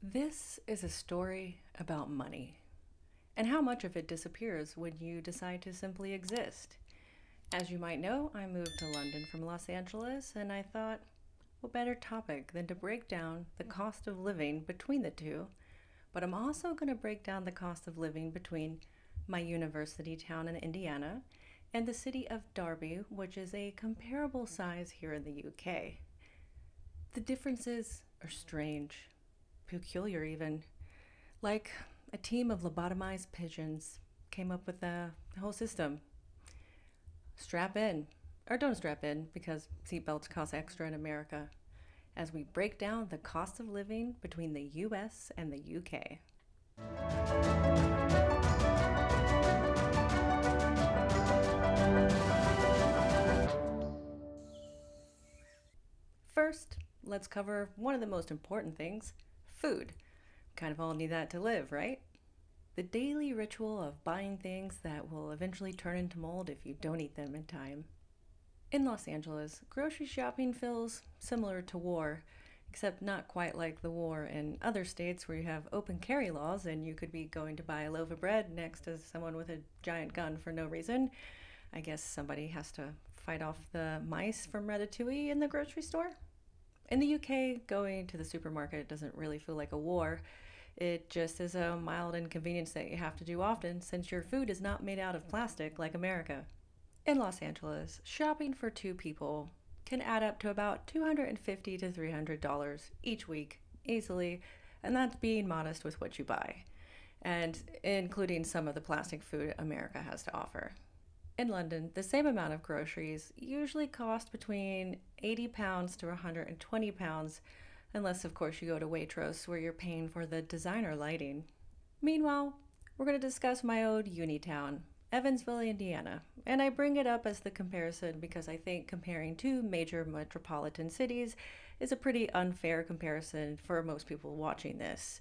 This is a story about money and how much of it disappears when you decide to simply exist. As you might know, I moved to London from Los Angeles, and I thought, what better topic than to break down the cost of living between the two? But I'm also going to break down the cost of living between my university town in Indiana and the city of Derby, which is a comparable size here in the UK. The differences are strange, peculiar even. Like a team of lobotomized pigeons came up with the whole system. Strap in, or don't strap in because seatbelts cost extra in America, as we break down the cost of living between the US and the UK. First, let's cover one of the most important things: food. Kind of all need that to live, right? The daily ritual of buying things that will eventually turn into mold if you don't eat them in time. In Los Angeles, grocery shopping feels similar to war, except not quite like the war in other states where you have open carry laws and you could be going to buy a loaf of bread next to someone with a giant gun for no reason. I guess somebody has to fight off the mice from Ratatouille in the grocery store. In the UK, going to the supermarket doesn't really feel like a war. It just is a mild inconvenience that you have to do often since your food is not made out of plastic like America. In Los Angeles, shopping for two people can add up to about $250 to $300 each week, easily, and that's being modest with what you buy, and including some of the plastic food America has to offer. In London, the same amount of groceries usually cost between £80 to £120, unless, of course, you go to Waitrose where you're paying for the designer lighting. Meanwhile, we're going to discuss my old uni town, Evansville, Indiana, and I bring it up as the comparison because I think comparing two major metropolitan cities is a pretty unfair comparison for most people watching this.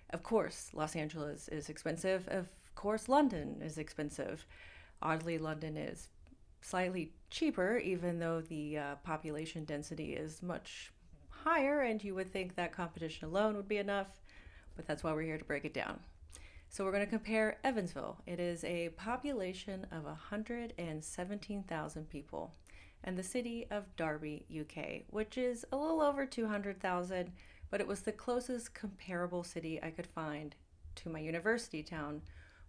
Of course, Los Angeles is expensive. Of course, London is expensive. Oddly, London is slightly cheaper, even though the population density is much higher, and you would think that competition alone would be enough, but that's why we're here to break it down. So we're going to compare Evansville. It is a population of 117,000 people, and the city of Derby, UK, which is a little over 200,000, but it was the closest comparable city I could find to my university town,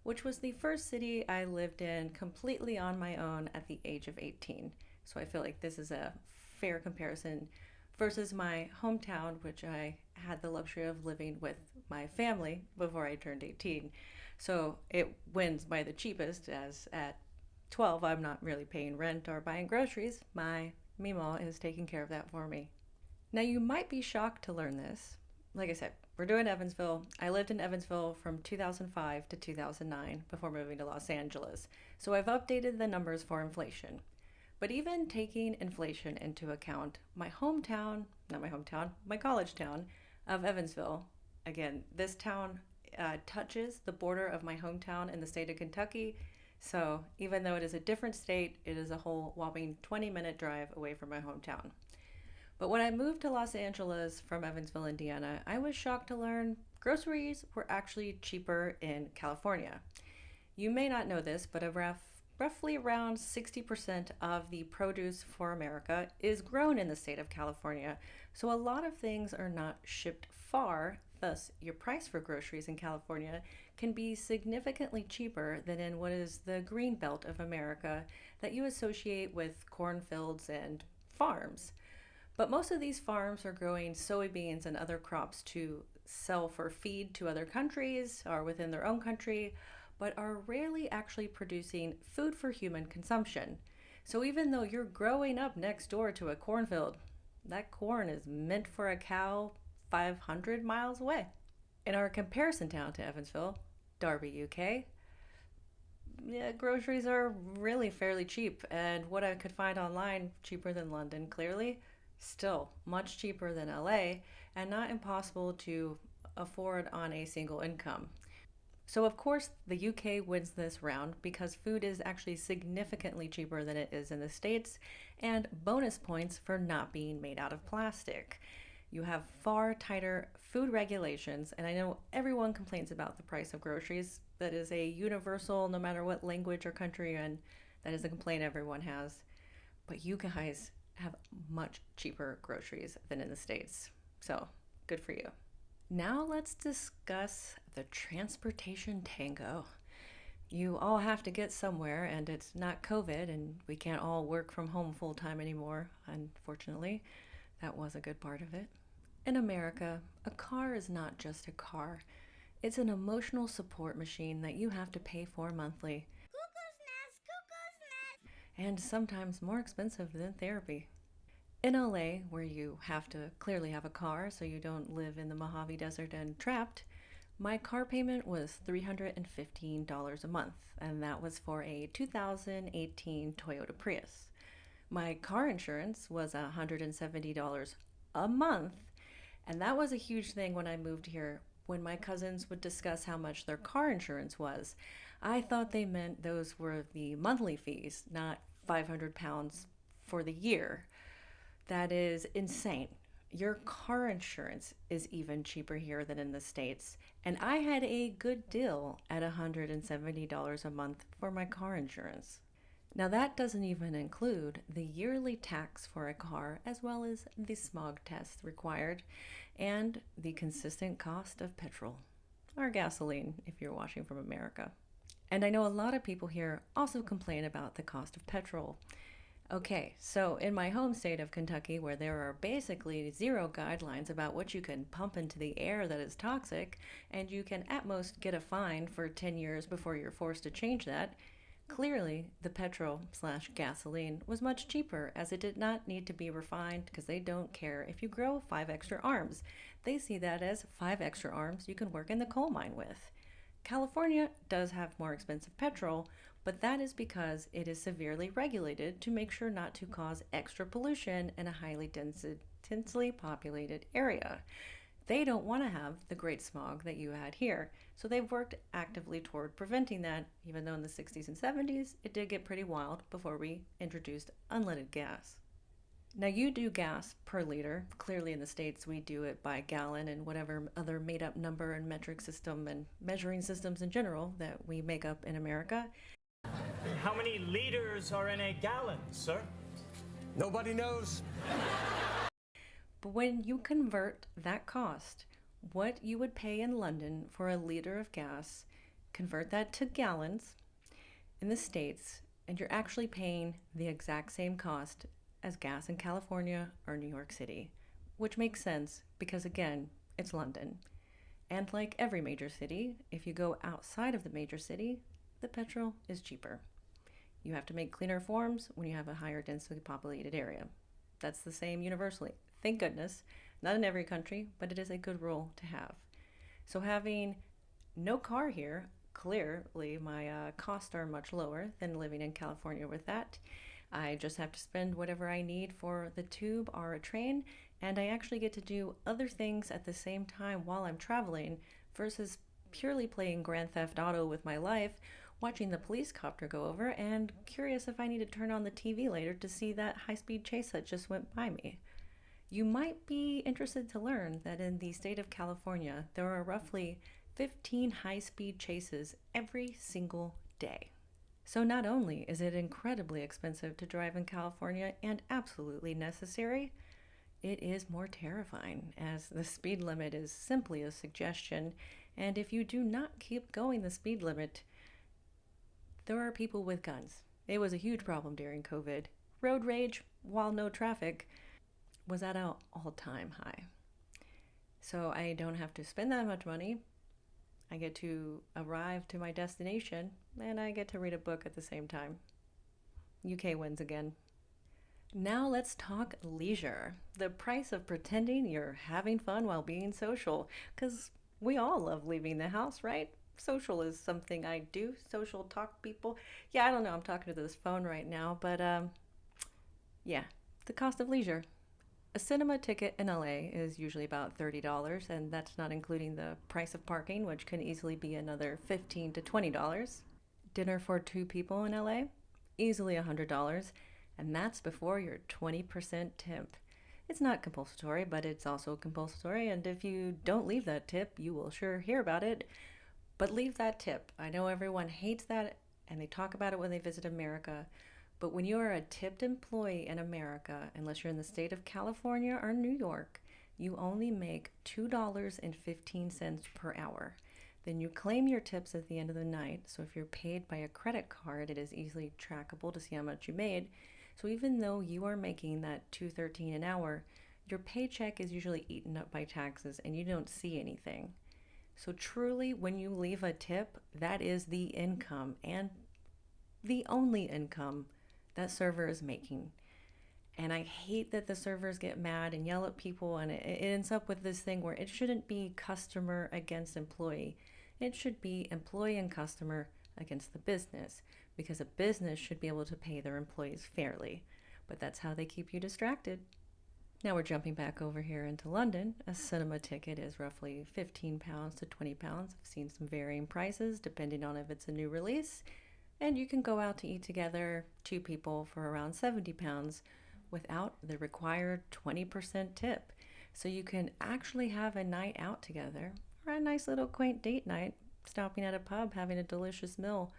which was the first city I lived in completely on my own at the age of 18. So I feel like this is a fair comparison versus my hometown, which I had the luxury of living with my family before I turned 18. So it wins by the cheapest, as at 12, I'm not really paying rent or buying groceries. My Mimo is taking care of that for me. Now, you might be shocked to learn this. Like I said, we're doing Evansville. I lived in Evansville from 2005 to 2009 before moving to Los Angeles. So I've updated the numbers for inflation. But even taking inflation into account, my hometown, not my hometown, my college town of Evansville, again, this town touches the border of my hometown in the state of Kentucky. So even though it is a different state, it is a whole whopping 20-minute drive away from my hometown. But when I moved to Los Angeles from Evansville, Indiana, I was shocked to learn groceries were actually cheaper in California. You may not know this, but roughly around 60% of the produce for America is grown in the state of California. So a lot of things are not shipped far, thus your price for groceries in California can be significantly cheaper than in what is the green belt of America that you associate with cornfields and farms. But most of these farms are growing soybeans and other crops to sell for feed to other countries or within their own country, but are rarely actually producing food for human consumption. So even though you're growing up next door to a cornfield, that corn is meant for a cow 500 miles away. In our comparison town to Evansville, Derby, UK, yeah, groceries are really fairly cheap, and what I could find online, cheaper than London, clearly, still much cheaper than LA, and not impossible to afford on a single income. So, of course, the UK wins this round because food is actually significantly cheaper than it is in the States, and bonus points for not being made out of plastic. You have far tighter food regulations, and I know everyone complains about the price of groceries. That is a universal, no matter what language or country you're in, that is a complaint everyone has. But you guys have much cheaper groceries than in the States. So, good for you. Now let's discuss the transportation tango. You all have to get somewhere, and it's not COVID, and we can't all work from home full time anymore, unfortunately. That was a good part of it. In America, a car is not just a car, it's an emotional support machine that you have to pay for monthly, and sometimes more expensive than therapy. In LA, where you have to clearly have a car so you don't live in the Mojave Desert and trapped, my car payment was $315 a month, and that was for a 2018 Toyota Prius. My car insurance was $170 a month, and that was a huge thing when I moved here. When my cousins would discuss how much their car insurance was, I thought they meant those were the monthly fees, not 500 pounds for the year. That is insane. Your car insurance is even cheaper here than in the States, and I had a good deal at $170 a month for my car insurance. Now, that doesn't even include the yearly tax for a car, as well as the smog test required, and the consistent cost of petrol, or gasoline if you're watching from America. And I know a lot of people here also complain about the cost of petrol. Okay, so in my home state of Kentucky, where there are basically zero guidelines about what you can pump into the air that is toxic, and you can at most get a fine for 10 years before you're forced to change that, clearly the petrol slash gasoline was much cheaper, as it did not need to be refined, because they don't care if you grow 5 extra arms. They see that as 5 extra arms you can work in the coal mine with. California does have more expensive petrol, but that is because it is severely regulated to make sure not to cause extra pollution in a highly densely populated area. They don't want to have the great smog that you had here, so they've worked actively toward preventing that, even though in the 60s and 70s it did get pretty wild before we introduced unleaded gas. Now, you do gas per liter. Clearly, in the States, we do it by gallon and whatever other made up number and metric system and measuring systems in general that we make up in America. How many liters are in a gallon, sir? Nobody knows. But when you convert that cost, what you would pay in London for a liter of gas, convert that to gallons in the States, and you're actually paying the exact same cost as gas in California or New York City, which makes sense because, again, it's London. And like every major city, if you go outside of the major city, the petrol is cheaper. You have to make cleaner forms when you have a higher densely populated area. That's the same universally. Thank goodness. Not in every country, but it is a good rule to have. So having no car here, clearly my costs are much lower than living in California with that. I just have to spend whatever I need for the tube or a train, and I actually get to do other things at the same time while I'm traveling versus purely playing Grand Theft Auto with my life, watching the police copter go over, and curious if I need to turn on the TV later to see that high-speed chase that just went by me. You might be interested to learn that in the state of California, there are roughly 15 high-speed chases every single day. So not only is it incredibly expensive to drive in California and absolutely necessary, it is more terrifying, as the speed limit is simply a suggestion, and if you do not keep going the speed limit, there are people with guns. It was a huge problem during COVID. Road rage, while no traffic, was at an all-time high. So I don't have to spend that much money. I get to arrive to my destination, and I get to read a book at the same time. UK wins again. Now let's talk leisure. The price of pretending you're having fun while being social. Because we all love leaving the house, right? Social is something I do. Social talk people. Yeah, I don't know. I'm talking to this phone right now. But yeah, the cost of leisure. A cinema ticket in LA is usually about $30, and that's not including the price of parking, which can easily be another $15 to $20. Dinner for 2 people in LA? Easily $100, and that's before your 20% tip. It's not compulsory, but it's also compulsory. And if you don't leave that tip, you will sure hear about it. But leave that tip. I know everyone hates that and they talk about it when they visit America. But when you are a tipped employee in America, unless you're in the state of California or New York, you only make $2.15 per hour. Then you claim your tips at the end of the night. So if you're paid by a credit card, it is easily trackable to see how much you made. So even though you are making that $2.13 an hour, your paycheck is usually eaten up by taxes and you don't see anything. So truly, when you leave a tip, that is the income and the only income that server is making. And I hate that the servers get mad and yell at people, and it ends up with this thing where it shouldn't be customer against employee. It should be employee and customer against the business, because a business should be able to pay their employees fairly. But that's how they keep you distracted. Now we're jumping back over here into London. A cinema ticket is roughly £15 to £20. I've seen some varying prices depending on if it's a new release. And you can go out to eat together, two people, for around £70 without the required 20% tip. So you can actually have a night out together, or a nice little quaint date night, stopping at a pub, having a delicious meal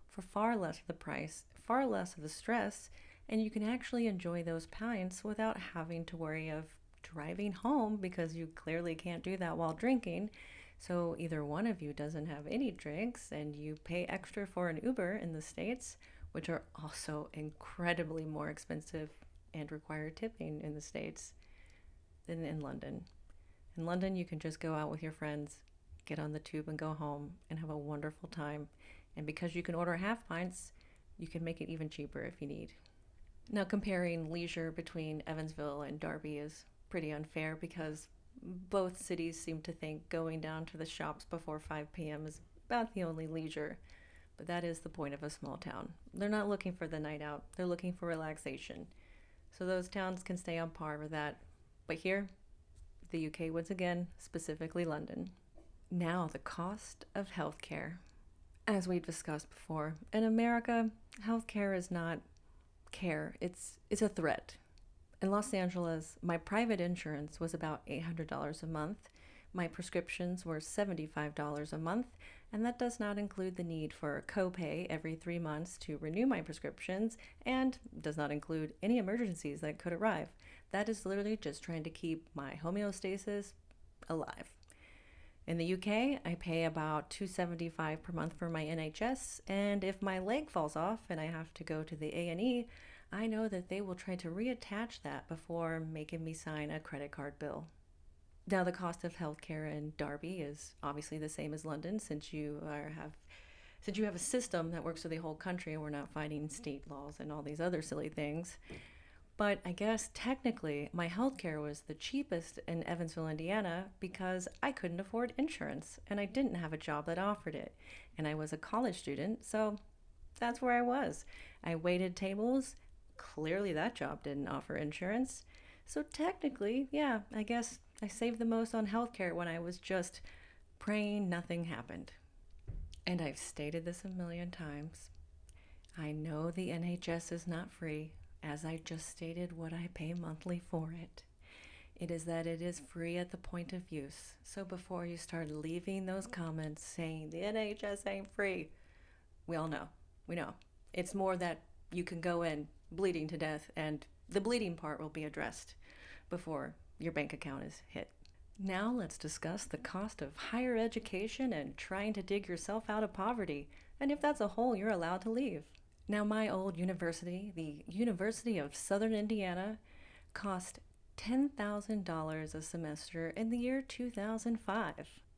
for far less of the price, far less of the stress, and you can actually enjoy those pints without having to worry of driving home, because you clearly can't do that while drinking. So either one of you doesn't have any drinks and you pay extra for an Uber in the States, which are also incredibly more expensive and require tipping in the States than in London. In London, you can just go out with your friends, get on the tube and go home and have a wonderful time. And because you can order half pints, you can make it even cheaper if you need. Now, comparing leisure between Evansville and Derby is pretty unfair, because both cities seem to think going down to the shops before 5 p.m. is about the only leisure. But that is the point of a small town. They're not looking for the night out, they're looking for relaxation. So those towns can stay on par with that. But here, the UK once again, specifically London. Now, the cost of healthcare. As we discussed before, in America, healthcare is not care, it's a threat. In Los Angeles, my private insurance was about $800 a month. My prescriptions were $75 a month, and that does not include the need for a copay every 3 months to renew my prescriptions, and does not include any emergencies that could arrive. That is literally just trying to keep my homeostasis alive. In the UK, I pay about $275 per month for my NHS, and if my leg falls off and I have to go to the A&E, I know that they will try to reattach that before making me sign a credit card bill. Now, the cost of healthcare in Derby is obviously the same as London, since you have a system that works for the whole country and we're not fighting state laws and all these other silly things. But I guess technically my healthcare was the cheapest in Evansville, Indiana, because I couldn't afford insurance and I didn't have a job that offered it. And I was a college student, so that's where I was. I waited tables. Clearly that job didn't offer insurance. So technically, yeah, I guess I saved the most on healthcare when I was just praying nothing happened. And I've stated this a million times. I know the NHS is not free, as I just stated what I pay monthly for it. It is that it is free at the point of use. So before you start leaving those comments saying the NHS ain't free, we all know. We know. It's more that you can go in bleeding to death, and the bleeding part will be addressed before your bank account is hit. Now let's discuss the cost of higher education and trying to dig yourself out of poverty, and if that's a hole you're allowed to leave. Now, my old university, the University of Southern Indiana, cost $10,000 a semester in the year 2005.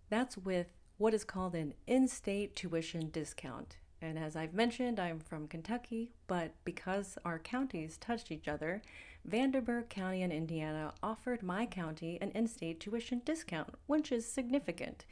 That's with what is called an in-state tuition discount. And as I've mentioned, I'm from Kentucky, but because our counties touched each other, Vanderburgh County in Indiana offered my county an in-state tuition discount, which is significant.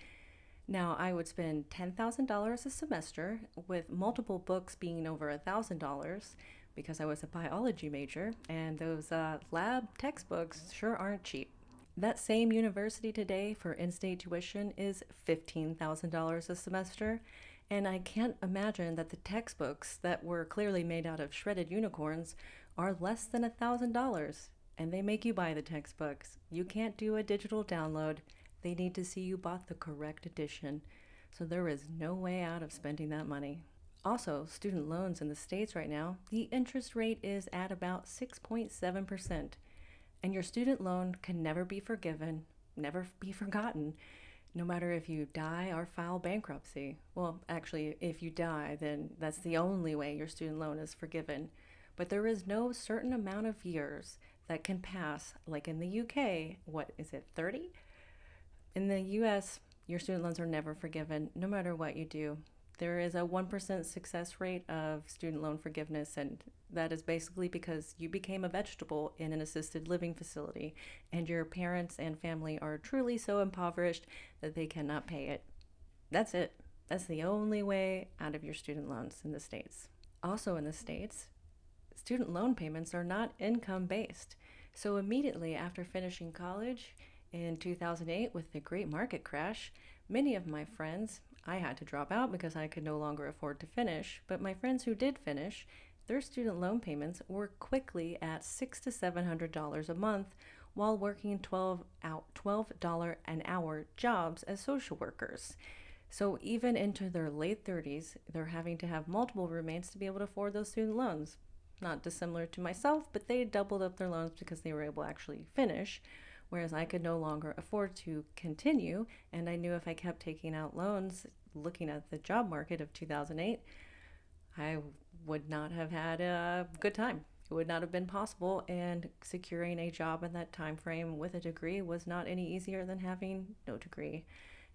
Now, I would spend $10,000 a semester, with multiple books being over $1,000, because I was a biology major, and those lab textbooks sure aren't cheap. That same university today for in-state tuition is $15,000 a semester, and I can't imagine that the textbooks that were clearly made out of shredded unicorns are less than $1,000. and they make you buy the textbooks. You can't do a digital download. They need to see you bought the correct edition. So there is no way out of spending that money. Also, student loans in the States right now, the interest rate is at about 6.7%. And your student loan can never be forgiven, never be forgotten, no matter if you die or file bankruptcy. Well, actually, if you die, then that's the only way your student loan is forgiven. But there is no certain amount of years that can pass, like in the UK, what is it, 30? In the US, your student loans are never forgiven, no matter what you do. There is a 1% success rate of student loan forgiveness, and that is basically because you became a vegetable in an assisted living facility, and your parents and family are truly so impoverished that they cannot pay it. That's it. That's the only way out of your student loans in the States. Also in the States, student loan payments are not income-based. So immediately after finishing college in 2008 with the great market crash, many of my friends, I had to drop out because I could no longer afford to finish, but my friends who did finish, their student loan payments were quickly at $600 to $700 a month while working $12 an hour jobs as social workers. So even into their late 30s, they're having to have multiple roommates to be able to afford those student loans. Not dissimilar to myself, but they doubled up their loans because they were able to actually finish, whereas I could no longer afford to continue, and I knew if I kept taking out loans, looking at the job market of 2008, I would not have had a good time. It would not have been possible, and securing a job in that time frame with a degree was not any easier than having no degree.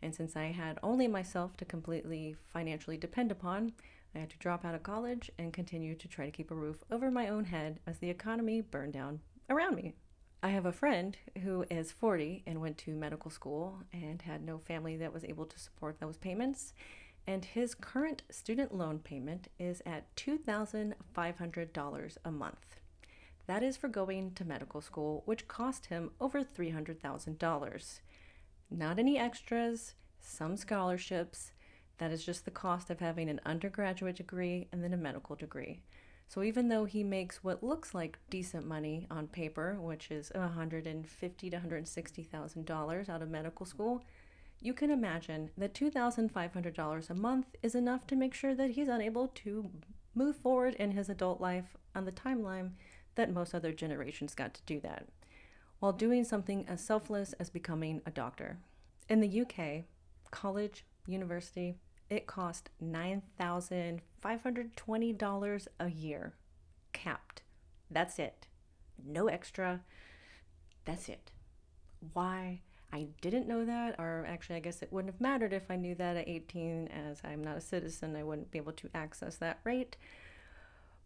And since I had only myself to completely financially depend upon, I had to drop out of college and continue to try to keep a roof over my own head as the economy burned down around me. I have a friend who is 40 and went to medical school and had no family that was able to support those payments. And his current student loan payment is at $2,500 a month. That is for going to medical school, which cost him over $300,000. Not any extras, some scholarships. That is just the cost of having an undergraduate degree and then a medical degree. So even though he makes what looks like decent money on paper, which is $150,000 to $160,000 out of medical school, you can imagine that $2,500 a month is enough to make sure that he's unable to move forward in his adult life on the timeline that most other generations got to do that, while doing something as selfless as becoming a doctor. In the UK, college, university, it cost $9,520 a year, capped. That's it. No extra. That's it. Why? I didn't know that, or actually I guess it wouldn't have mattered if I knew that at 18, as I'm not a citizen, I wouldn't be able to access that rate.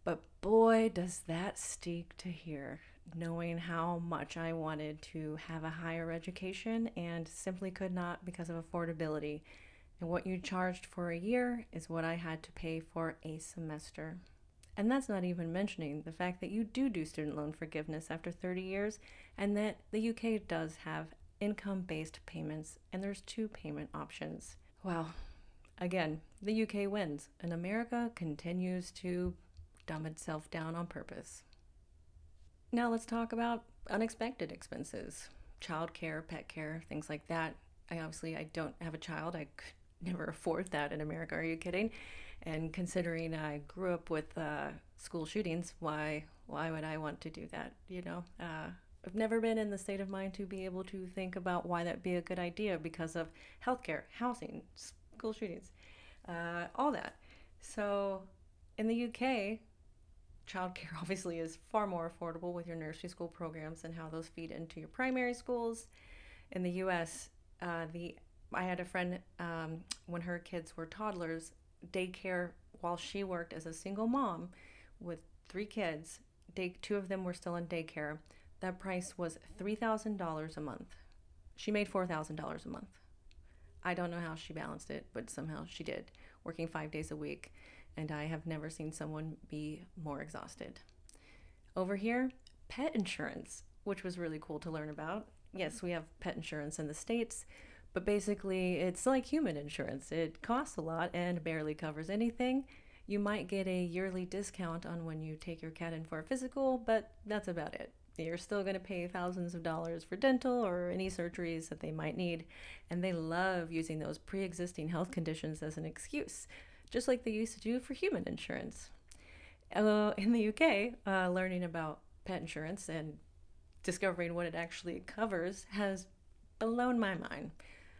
But boy, does that stink to hear, knowing how much I wanted to have a higher education and simply could not because of affordability. And what you charged for a year is what I had to pay for a semester. And that's not even mentioning the fact that you do student loan forgiveness after 30 years, and that the UK does have income-based payments, and there's 2 payment options. Well, again, the UK wins, and America continues to dumb itself down on purpose. Now let's talk about unexpected expenses. Childcare, pet care, things like that. I don't have a child. I could never afford that in America. Are you kidding? And considering I grew up with school shootings, why would I want to do that? I've never been in the state of mind to be able to think about why that'd be a good idea because of healthcare, housing, school shootings, all that. So in the UK, childcare obviously is far more affordable with your nursery school programs and how those feed into your primary schools. In the US, I had a friend, when her kids were toddlers, daycare, while she worked as a single mom with 3 kids, 2 of them were still in daycare. That price was $3,000 a month. She made $4,000 a month. I don't know how she balanced it, but somehow she did, working 5 days a week. And I have never seen someone be more exhausted. Over here, pet insurance, which was really cool to learn about. Yes, we have pet insurance in the States, but basically it's like human insurance. It costs a lot and barely covers anything. You might get a yearly discount on when you take your cat in for a physical, but that's about it. You're still going to pay thousands of dollars for dental or any surgeries that they might need. And they love using those pre existing health conditions as an excuse, just like they used to do for human insurance. In the UK, learning about pet insurance and discovering what it actually covers has blown my mind.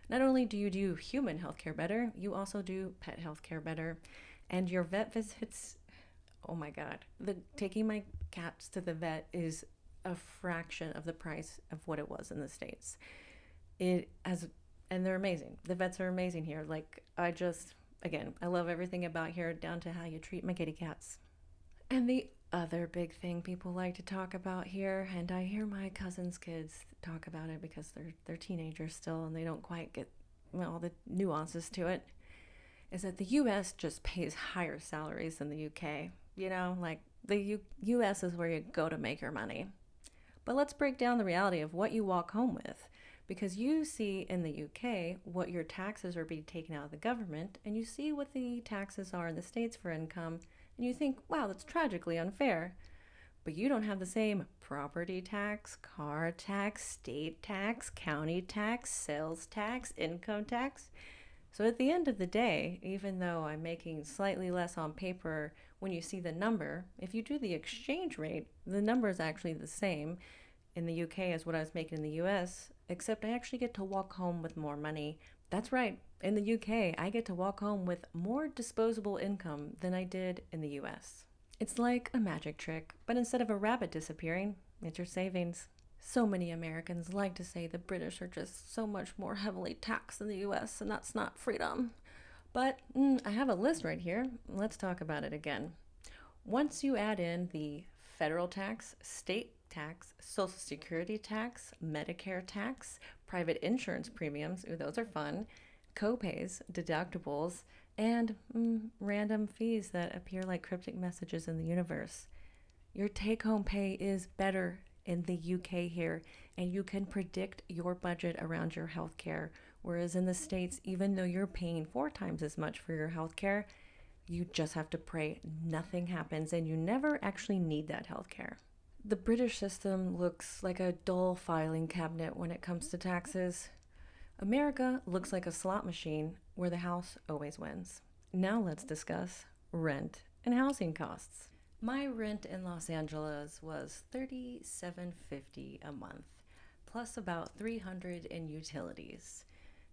Not only do you do human healthcare better, you also do pet healthcare better. And your vet visits, oh my God, taking my cats to the vet is a fraction of the price of what it was in the States. And they're amazing. The vets are amazing here. Again, I love everything about here, down to how you treat my kitty cats. And the other big thing people like to talk about here, and I hear my cousin's kids talk about it because they're teenagers still and they don't quite get all the nuances to it, is that the US just pays higher salaries than the UK. Like the US is where you go to make your money. But let's break down the reality of what you walk home with, because you see in the UK what your taxes are being taken out of the government, and you see what the taxes are in the States for income, and you think, wow, that's tragically unfair. But you don't have the same property tax, car tax, state tax, county tax, sales tax, income tax. So at the end of the day, even though I'm making slightly less on paper, when you see the number, if you do the exchange rate, the number is actually the same in the UK as what I was making in the US, except I actually get to walk home with more money. That's right. In the UK, I get to walk home with more disposable income than I did in the US. It's like a magic trick, but instead of a rabbit disappearing, it's your savings. So many Americans like to say the British are just so much more heavily taxed than the US, and that's not freedom. But I have a list right here. Let's talk about it again. Once you add in the federal tax, state tax, Social Security tax, Medicare tax, private insurance premiums, ooh, those are fun, co-pays, deductibles, and random fees that appear like cryptic messages in the universe, your take-home pay is better in the UK here, and you can predict your budget around your healthcare. Whereas in the States, even though you're paying 4 times as much for your healthcare, you just have to pray nothing happens, and you never actually need that healthcare. The British system looks like a dull filing cabinet when it comes to taxes. America looks like a slot machine where the house always wins. Now let's discuss rent and housing costs. My rent in Los Angeles was $37.50 a month, plus about $300 in utilities.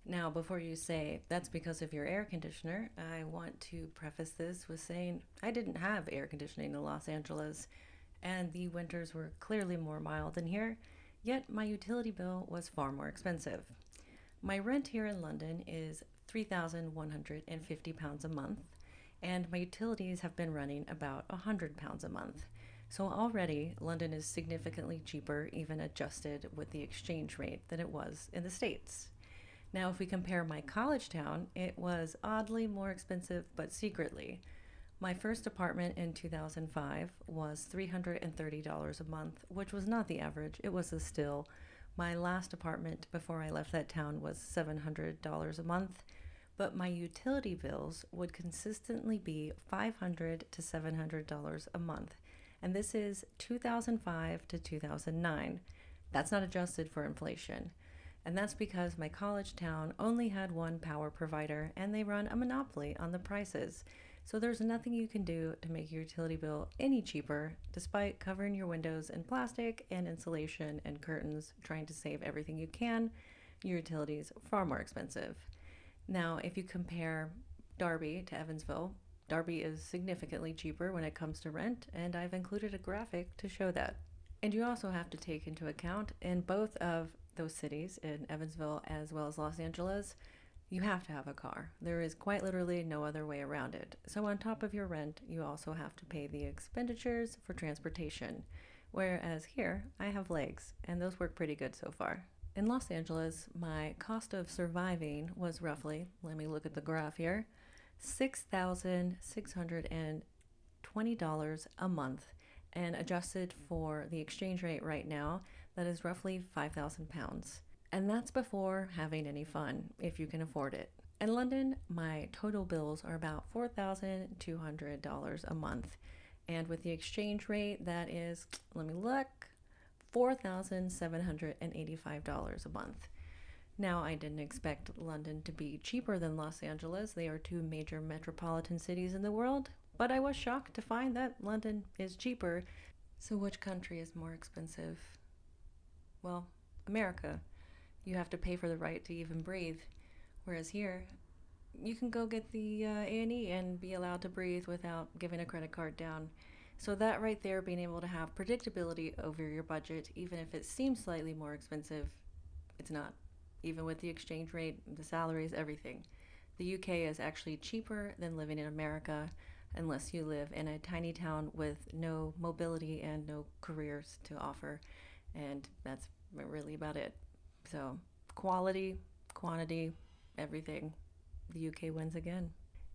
Now, before you say that's because of your air conditioner, I want to preface this with saying I didn't have air conditioning in Los Angeles, and the winters were clearly more mild than here, yet my utility bill was far more expensive. My rent here in London is £3,150 a month, and my utilities have been running about £100 a month. So already, London is significantly cheaper, even adjusted with the exchange rate, than it was in the States. Now, if we compare my college town, it was oddly more expensive, but secretly. My first apartment in 2005 was $330 a month, which was not the average, it was a still. My last apartment before I left that town was $700 a month, but my utility bills would consistently be $500 to $700 a month, and this is 2005 to 2009. That's not adjusted for inflation, and that's because my college town only had one power provider, and they run a monopoly on the prices. So there's nothing you can do to make your utility bill any cheaper, despite covering your windows in plastic and insulation and curtains, trying to save everything you can. Your utilities are far more expensive. Now, if you compare Darby to Evansville, Darby is significantly cheaper when it comes to rent, and I've included a graphic to show that. And you also have to take into account in both of those cities, in Evansville as well as Los Angeles, you have to have a car. There is quite literally no other way around it. So on top of your rent, you also have to pay the expenditures for transportation. Whereas here, I have legs, and those work pretty good so far. In Los Angeles, my cost of surviving was roughly, let me look at the graph here, $6,620 a month. And adjusted for the exchange rate right now, that is roughly 5,000 pounds. And that's before having any fun, if you can afford it. In London, my total bills are about $4,200 a month. And with the exchange rate, that is, let me look, $4,785 a month. Now, I didn't expect London to be cheaper than Los Angeles. They are two major metropolitan cities in the world, but I was shocked to find that London is cheaper. So, which country is more expensive? Well, America. You have to pay for the right to even breathe. Whereas here, you can go get the A&E and be allowed to breathe without giving a credit card down. So that right there, being able to have predictability over your budget, even if it seems slightly more expensive, it's not. Even with the exchange rate, the salaries, everything. The UK is actually cheaper than living in America unless you live in a tiny town with no mobility and no careers to offer. And that's really about it. So, quality, quantity, everything. The UK wins again.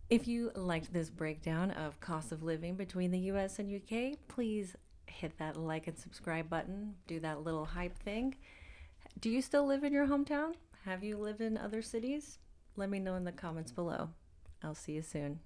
If you liked this breakdown of cost of living between the US and UK, please hit that like and subscribe button. Do that little hype thing. Do you still live in your hometown? Have you lived in other cities? Let me know in the comments below. I'll see you soon.